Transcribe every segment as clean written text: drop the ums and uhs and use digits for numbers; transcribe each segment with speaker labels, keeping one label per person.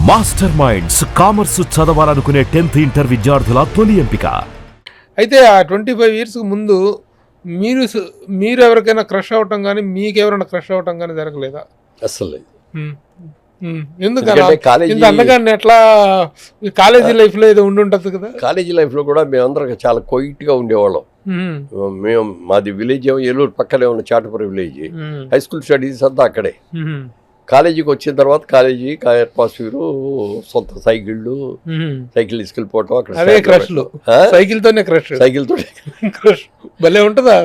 Speaker 1: Master minds commerce చదవాలనుకునే 10th inter విద్యార్థుల తొలి ఎంపిక.
Speaker 2: అయితే ఆ 25 years ముందు మీరు ఎవరికైనా క్రష్ అవటం కానీ మీకు ఎవరైనా క్రష్ అవటం కానీ జరగలేదా?
Speaker 3: అసలు
Speaker 2: ఎందుకంటే అందగాన్ని ఎట్లా కాలేజీ లైఫ్ లో ఏదో ఉండుంటది కదా.
Speaker 3: కాలేజీ లైఫ్ లో కూడా మేమందరం చాలా క్వైట్ గా ఉండేవాళ్ళం. మేము మాది విలేజ్ ఏలూరు పక్కనే ఉన్న చాటపురం విలేజ్. హై స్కూల్ స్టడీస్ అంతా అక్కడే. కాలేజీకి వచ్చిన తర్వాత కాలేజీ అట్మాస్ఫియర్, సొంత సైకిళ్ళు, సైకిల్ తీసుకెళ్ళిపోవటం, అక్కడ
Speaker 2: సైకిల్ తోనే క్రష్ భలే ఉంటదా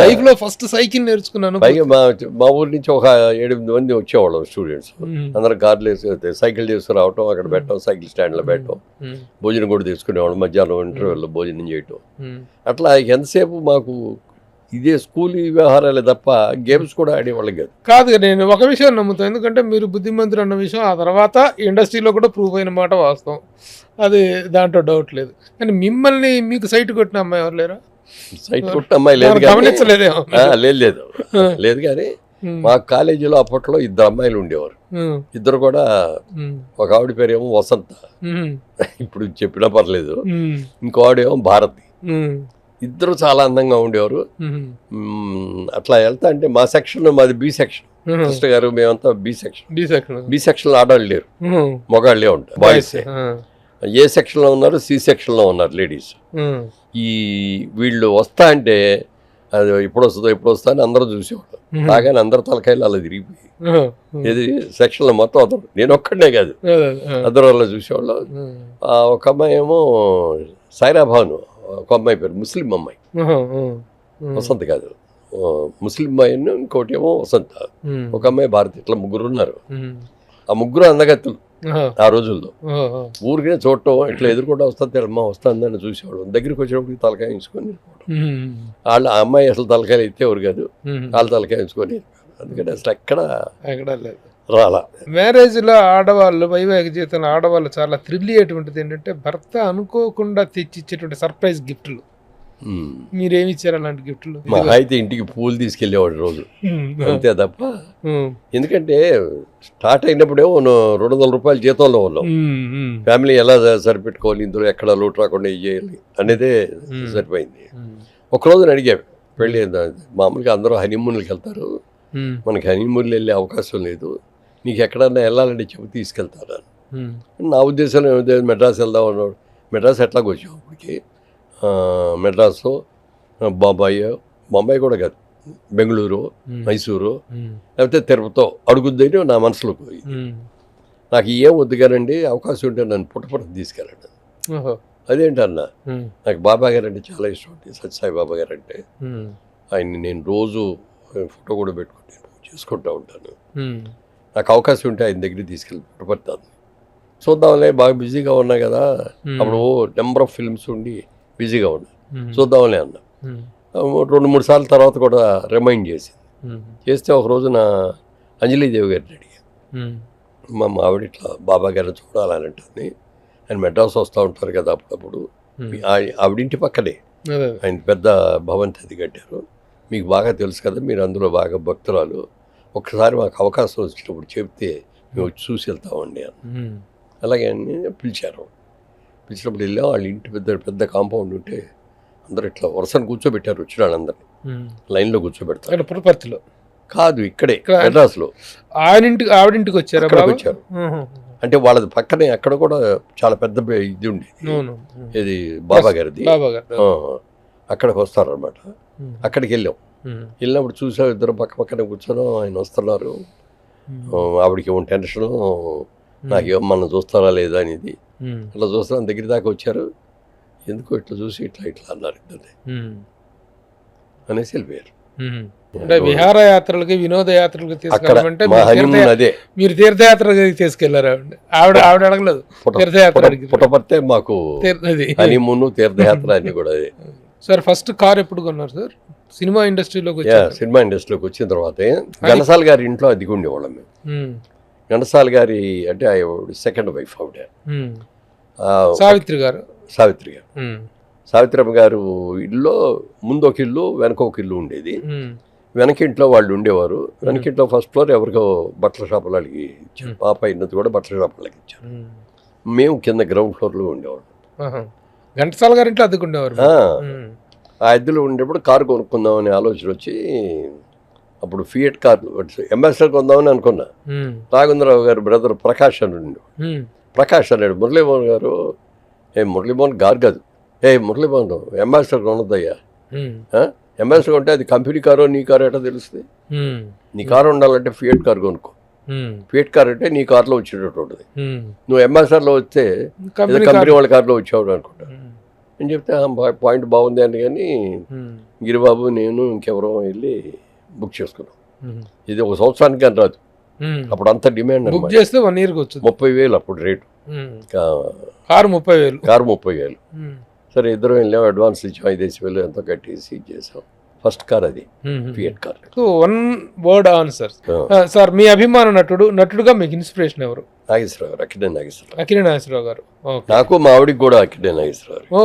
Speaker 2: లైఫ్ లో. ఫస్ట్ సైకిల్ నేర్చుకున్నాను.
Speaker 3: పైగా మా ఊరి నుంచి ఒక 7-8 మంది వచ్చేవాళ్ళం స్టూడెంట్స్. అందరం కార్లు వేసి సైకిల్ తీసుకురావటం, అక్కడ పెట్టడం, సైకిల్ స్టాండ్ లో పెట్టడం, భోజనం కూడా తీసుకునేవాళ్ళం. మధ్యాహ్నం ఇంటర్వెల్ భోజనం చేయటం. అట్లా ఎంతసేపు మాకు ఇదే స్కూల్ వ్యవహారాలే తప్ప గేమ్స్ కూడా ఆడేవాళ్ళం కాదు.
Speaker 2: నేను ఒక విషయం నమ్ముతాను, ఎందుకంటే మీరు బుద్ధిమంతులు అన్న విషయం ఆ తర్వాత ఇండస్ట్రీలో కూడా ప్రూవ్ అయిన మాట వాస్తవం. అది దాంట్లో డౌట్ లేదు. కానీ మిమ్మల్ని మీకు సైట్ కొట్టిన అమ్మాయి ఎవరు లేరా?
Speaker 3: సైట్ కొట్టిన అమ్మాయి లేదు,
Speaker 2: గమనించలేదేమో.
Speaker 3: లేదు కానీ మా కాలేజీలో అప్పట్లో 2 అమ్మాయిలు ఉండేవారు. ఇద్దరు కూడా, ఒక ఆవిడ పేరేమో వసంత, ఇప్పుడు చెప్పినా పర్లేదు. ఇంకో ఆవిడేమో భారతి. ఇద్దరు చాలా అందంగా ఉండేవారు. అట్లా వెళ్తా అంటే మా సెక్షన్, మాది బి సెక్షన్. కృష్ణ గారు మేమంతా బి సెక్షన్ ఆడవాళ్ళు లేరు, మగాళ్ళే ఉంటారు, బాయ్స్. ఏ సెక్షన్ లో ఉన్నారు, సి సెక్షన్ లో ఉన్నారు లేడీస్. ఈ వీళ్ళు వస్తా అంటే అది ఎప్పుడు వస్తా అని అందరూ చూసేవాళ్ళు. బాగానే అందరు తలకాయలు అలా తిరిగిపోయి ఏది సెక్షన్ లో మొత్తం అతను, నేను ఒక్కడనే కాదు, అందరూ అలా చూసేవాళ్ళు. ఒక అమ్మాయి ఏమో సైరా భాను, ఒక అమ్మాయి పేరు ముస్లిం అమ్మాయి, వసంత కాదు, ముస్లిం అమ్మాయి, ఇంకోటి ఏమో వసంత, ఒక అమ్మాయి భారతి. ఇట్లా 3 ఉన్నారు. ఆ 3 అందగత్తులు ఆ రోజుల్లో. ఊరికే చూడటం, ఇట్లా ఎదుర్కొంటూ వస్తుంది అమ్మ వస్తుందని చూసేవాడు. దగ్గరికి వచ్చినప్పుడు తలకాయ ఉంచుకొని వాళ్ళు, ఆ అమ్మాయి అసలు తలకాయలు ఎత్తేవారు కాదు, వాళ్ళు తలకాయ ఉంచుకొని. అందుకని అసలు ఎక్కడ లేదు రాలా.
Speaker 2: మ్యారేజ్ లో ఆడవాళ్ళు, వైవాహిక జీవితంలో ఆడవాళ్ళు చాలా థ్రిల్ అయ్యేటువంటిది ఏంటంటే భర్త అనుకోకుండా తెచ్చిచ్చేటువంటి సర్ప్రైజ్ గిఫ్ట్లు. మీరేమి ఇచ్చారు అలాంటి గిఫ్ట్లు?
Speaker 3: మా అయితే ఇంటికి పూలు తీసుకెళ్లేవాడు రోజు, అంతే తప్ప. ఎందుకంటే స్టార్ట్ అయినప్పుడేమో 200 రూపాయల జీతంలో ఉన్నాం. ఫ్యామిలీ ఎలా సరిపెట్టుకోవాలి, ఇందులో ఎక్కడ లోటు రాకుండా చేయాలి అనేదే సరిపోయింది. ఒకరోజు అడిగాను, పెళ్ళి మామూలుగా అందరూ హనీమూన్కి వెళ్తారు, మనకి హనీమూన్లు వెళ్ళే అవకాశం లేదు, నీకు ఎక్కడన్నా వెళ్ళాలంటే చెప్పి తీసుకెళ్తాను. నా ఉద్దేశం మెడ్రాస్ వెళ్దాం అన్నాడు. మెడ్రాస్ ఎట్లాగో వచ్చాం అప్పటికి. మెడ్రాసు, బొంబాయి కూడా కాదు, బెంగళూరు, మైసూరు, లేకపోతే తిరుపతితో అడుగుద్దని నా మనసులో పోయి. నాకు ఏం వద్దు కానండి, అవకాశం ఉంటే నన్ను పుట్టపట్టు తీసుకెళ్ళండి. అదేంటన్నా, నాకు బాబా గారు అంటే చాలా ఇష్టం అండి, సత్యసాయి బాబా గారు అంటే. ఆయన్ని నేను రోజు ఫోటో కూడా పెట్టుకుని చేసుకుంటూ ఉంటాను. నాకు అవకాశం ఉంటే ఆయన దగ్గరికి తీసుకెళ్ళి పుట్టపడతాను. చూద్దాంలే, బాగా బిజీగా ఉన్నా కదా, అప్పుడు నెంబర్ ఆఫ్ ఫిల్మ్స్ ఉండి బిజీగా ఉన్నా, చూద్దాంలే అన్న. 2-3 సార్లు తర్వాత కూడా రిమైండ్ చేస్తే ఒక రోజు నా అంజలీదేవి గారిని అడిగాను, మా ఆవిడ ఇట్లా బాబా గారిని చూడాలని అంటుంది, ఆయన మెడ్రాస్ వస్తూ ఉంటారు కదా అప్పుడప్పుడు, ఆవిడింటి పక్కనే ఆయన పెద్ద భవంతి అది కట్టారు, మీకు బాగా తెలుసు కదా, మీరు అందులో బాగా భక్తురాలు, ఒక్కసారి మాకు అవకాశం వచ్చినప్పుడు చెప్తే మేము వచ్చి చూసి వెళ్తామండి అన్న. అలాగే పిలిచినప్పుడు వెళ్ళాం. వాళ్ళ ఇంటి పెద్ద కాంపౌండ్ ఉంటే అందరు ఇట్లా వరుసను కూర్చోబెట్టారు, వచ్చిన వాళ్ళందరినీ లైన్లో కూర్చోబెడతారు. పుట్టపర్తిలో కాదు, ఇక్కడే మెడ్రాస్లో.
Speaker 2: ఆవిడింటికి వచ్చారు.
Speaker 3: అంటే వాళ్ళది పక్కనే అక్కడ కూడా చాలా పెద్ద ఇది ఉండేది, ఇది బాబా గారిది. అక్కడికి వస్తారనమాట. అక్కడికి వెళ్ళినప్పుడు చూసాం, ఇద్దరు పక్కనే కూర్చొని ఆయన వస్తున్నారు. ఆవిడకి ఏమో టెన్షను, నాకేమో మనం చూస్తారా లేదా అనేది. అట్లా చూస్తాను, దగ్గర దాకా వచ్చారు. ఎందుకో ఇట్లా చూసి ఇట్లా అన్నారు ఇద్దరిని అనేసి వెళ్ళిపోయారు.
Speaker 2: విహారయాత్రలకి, వినోదయాత్రలకి తీసుకెళ్ళమంటే మీరు తీర్థయాత్రకి తీసుకెళ్లారు. ఆవిడ అడగలేదు
Speaker 3: పుట్టపర్తే మాకు హనీమూన్, తీర్థయాత్ర అన్ని కూడా.
Speaker 2: సార్ ఫస్ట్ కార్ ఎప్పుడు కొన్నారు సార్? సినిమా ఇండస్ట్రీలోకి
Speaker 3: వచ్చిన తర్వాత ఘనసాల గారి ఇంట్లో అదిగి ఉండేవాళ్ళం మేము. ఘనసాల గారి అంటే సెకండ్ వైఫ్ ఆవిడ, సావిత్రి అమ్మ గారు ఇల్లు ముందు ఒక ఇల్లు, వెనక ఒక ఇల్లు ఉండేది. వెనకింట్లో వాళ్ళు ఉండేవారు. వెనకింట్లో ఫస్ట్ ఫ్లోర్ ఎవరికో బట్టల షాపులు అడిగి ఇచ్చారు. పాప అయినది కూడా బట్టల షాపులకి ఇచ్చారు. మేము కింద గ్రౌండ్ ఫ్లోర్లో ఉండేవాళ్ళం.
Speaker 2: ఘంటసాల గారి ఇంట్లో అద్దెకుండేవారు.
Speaker 3: ఆ అద్దెలో ఉండేప్పుడు కారు కొనుక్కుందామనే ఆలోచన వచ్చి అప్పుడు ఫియట్ కార్లు ఎంబాసిడర్ కొందామని అనుకున్నా. రాఘవేంద్రరావు గారు బ్రదర్ ప్రకాష్ అని ఉండే. ప్రకాష్ అన్నాడు, మురళీమోహన్ గారు మురళీమోహన్ గారు కాదు, మురళీమోహన్ ఎంబాసిడర్ కొనద్దయ్యా, ఎంబాసిడర్ కొంటే అది కంపెనీ కారో నీ కారో ఎట్లా తెలుస్తుంది, నీ కారు ఉండాలంటే ఫియట్ కార్ కొనుక్కో, ఫియట్ కార్ అంటే నీ కార్లో వచ్చేటటువంటిది, నువ్వు ఎంబాసిడర్లో వస్తే కంపెనీ వాళ్ళ కార్లో వచ్చావు అనుకుంటా అని చెప్తే పాయింట్ బాగుంది అని. కానీ గిరిబాబు నేను ఇంకెవరో వెళ్ళి బుక్ చేసుకున్నాం. ఇది ఒక సంవత్సరానికి అని రాదు, అప్పుడు అంత డిమాండ్.
Speaker 2: బుక్ చేస్తే 1 yearకి వచ్చింది.
Speaker 3: 30,000 అప్పుడు రేటు.
Speaker 2: కారు 30,000.
Speaker 3: సరే ఇద్దరం వెళ్ళాం, అడ్వాన్స్ ఇచ్చాం, 5,000 ఎంతో కట్టేసి చేసాం. ఫస్ట్ కార్ అది Fiat car.
Speaker 2: So 1 word answer sir. మీ అభిమాన నటుడుగా మీకు ఇన్స్పిరేషన్ ఎవరు?
Speaker 3: నాగేశ్వరరావు గారు,
Speaker 2: అక్కినేని నాగేశ్వరరావు గారు.
Speaker 3: నాకు మా ఆవిడికి కూడా అక్కినేని నాగేశ్వరరావు.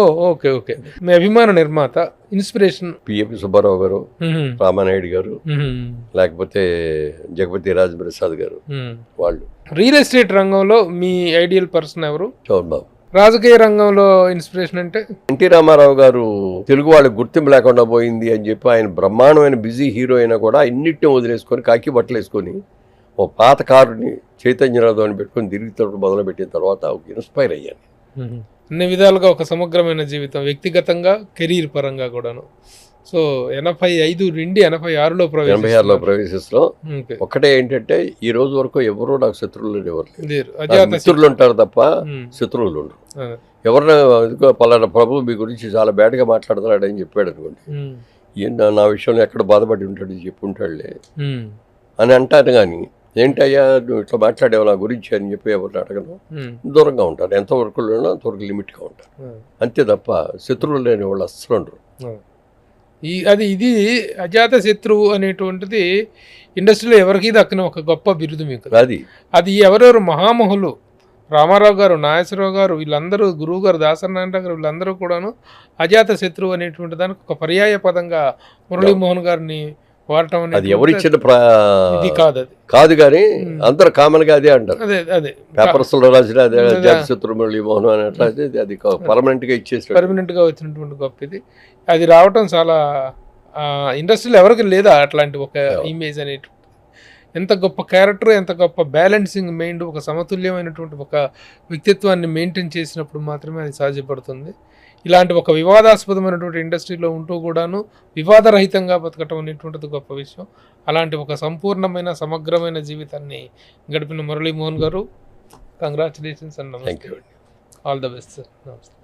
Speaker 2: ఓకే. మీ అభిమాన నిర్మాత ఇన్స్పిరేషన్?
Speaker 3: పిఎపి సుబ్బారావు గారు, రామానాయుడు గారు, లేకపోతే జగపతి రాజప్రసాద్ గారు. వాళ్ళు.
Speaker 2: రియల్ ఎస్టేట్ రంగంలో మీ ఐడియల్ పర్సన్ ఎవరు?
Speaker 3: చౌన్ బాబు.
Speaker 2: రాజకీయ రంగంలో ఇన్స్పిరేషన్ అంటే?
Speaker 3: ఎన్టీ రామారావు గారు తెలుగు వాళ్ళకి గుర్తింపు లేకుండా పోయింది అని చెప్పి ఆయన బ్రహ్మాండమైన బిజీ హీరో అయినా కూడా ఇన్నిటిని వదిలేసుకొని కాకి బట్టలు వేసుకొని ఓ పాత కారుని చైతన్యరావు అని పెట్టుకొని తిరుగుతూ మొదలుపెట్టిన తర్వాత ఒక ఇన్స్పైర్ అయ్యాను.
Speaker 2: అన్ని విధాలుగా ఒక సమగ్రమైన జీవితం, వ్యక్తిగతంగా కెరీర్ పరంగా కూడాను. సో 85 నుండి 86లో
Speaker 3: ప్రవేశిస్తూ ఒక్కటే ఏంటంటే ఈ రోజు వరకు ఎవరో నాకు శత్రువులు ఎవరు లేరు. మిత్రులు ఉంటారు తప్ప శత్రువులు ఉండరు. ఎవరైనా పలానా ప్రభు మీ గురించి చాలా బ్యాడ్గా మాట్లాడుతున్నాడు అని చెప్పాడు అనుకోండి, నా విషయంలో ఎక్కడ బాధపడి ఉంటాడు చెప్పుంటాడులే అని అంటాను. కానీ ఏంటయ్యా నువ్వు ఇట్లా మాట్లాడేవా నా గురించి అని చెప్పి ఎవరిని అడగను, దూరంగా ఉంటారు. ఎంతవరకు అంతవరకు లిమిట్గా ఉంటారు, అంతే తప్ప శత్రువులు లేని వాళ్ళు అస్సలు ఉండరు.
Speaker 2: ఇది అజాత శత్రువు అనేటువంటిది ఇండస్ట్రీలో ఎవరికి దక్కిన ఒక గొప్ప బిరుదు మీకు. అది ఎవరెవరు మహామహులు, రామారావు గారు, నాగేశ్వరరావు గారు, వీళ్ళందరూ, గురువు గారు, దాసనారాయణ గారు, వీళ్ళందరూ కూడాను అజాత శత్రువు అనేటువంటి దానికి ఒక పర్యాయ పదంగా మురళీమోహన్ గారిని వాడటం అనేది
Speaker 3: ఎవరిచ్చిన
Speaker 2: ఇది కాదు, అది
Speaker 3: కాదు. కానీ అందరూ కామన్ గా అదే అంటారు. అదే పేపర్స్ లో రాసిన అజాత శత్రువు మురళీమోహన్ అని అట్లా అది పర్మనెంట్ గా ఇచ్చేసి
Speaker 2: పర్మనెంట్ గా వచ్చినటువంటి గొప్ప ఇది. అది రావటం చాలా ఇండస్ట్రీలో ఎవరికి లేదా అట్లాంటి ఒక ఇమేజ్ అనేటువంటి. ఎంత గొప్ప క్యారెక్టర్, ఎంత గొప్ప బ్యాలెన్సింగ్ మైండ్, ఒక సమతుల్యమైనటువంటి ఒక వ్యక్తిత్వాన్ని మెయింటైన్ చేసినప్పుడు మాత్రమే అది సాధ్యపడుతుంది. ఇలాంటి ఒక వివాదాస్పదమైనటువంటి ఇండస్ట్రీలో ఉంటూ కూడాను వివాదరహితంగా బతకటం అనేటువంటిది గొప్ప విషయం. అలాంటి ఒక సంపూర్ణమైన సమగ్రమైన జీవితాన్ని గడిపిన మురళీమోహన్ గారు, కంగ్రాచులేషన్స్ అండ్ నమస్తే. All the best sir. నమస్తే.